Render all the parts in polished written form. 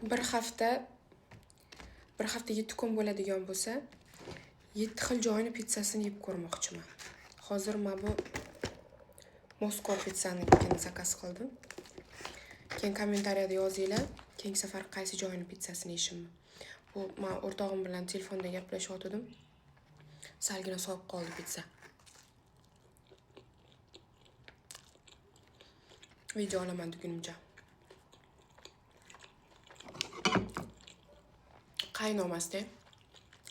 bir hafta 7 kun bo'ladigan bo'lsa, 7 xil joyni pizzasini yeb ko'rmoqchiman. Hozir men bu Moskva pizzanikini zakaz qildim. Keyin kommentariyada yozinglar, keyingi safar qaysi joyning pizzasini yeyishimni. Bu men o'rtog'im bilan telefonda gaplashayotgandim. Salgina sovib qoldi pizza. Video olaman degunimcha. Qaynomasda.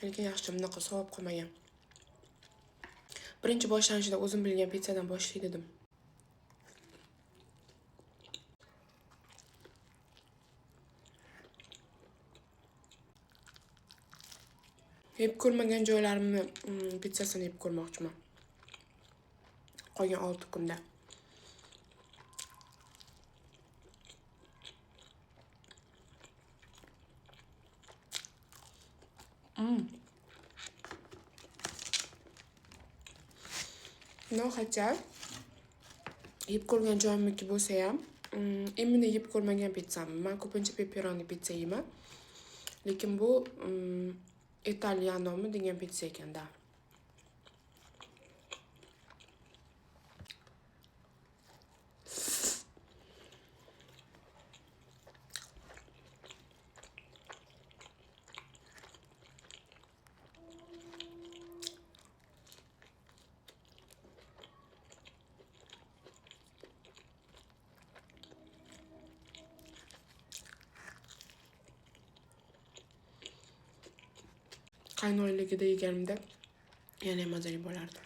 Lekin yaxshi bunaqa sovib qolmagan. Birinchi boshlanishida o'zim bilgan pizzadan boshlay dedim. Yeb ko'rmagan joylarimni pizzasini yeb ko'rmoqchiman. Qolgan 6 kunda. Noxacha yeb ko'rgan joyimniki bo'lsa ham, imini yeb ko'rmagan pizzam. Men ko'pincha pepperoni pizza yeyman. Lekin bu Italianomi degan pizza ekanda. Qaynoyligida yeganimda yana mazali bo'lardi.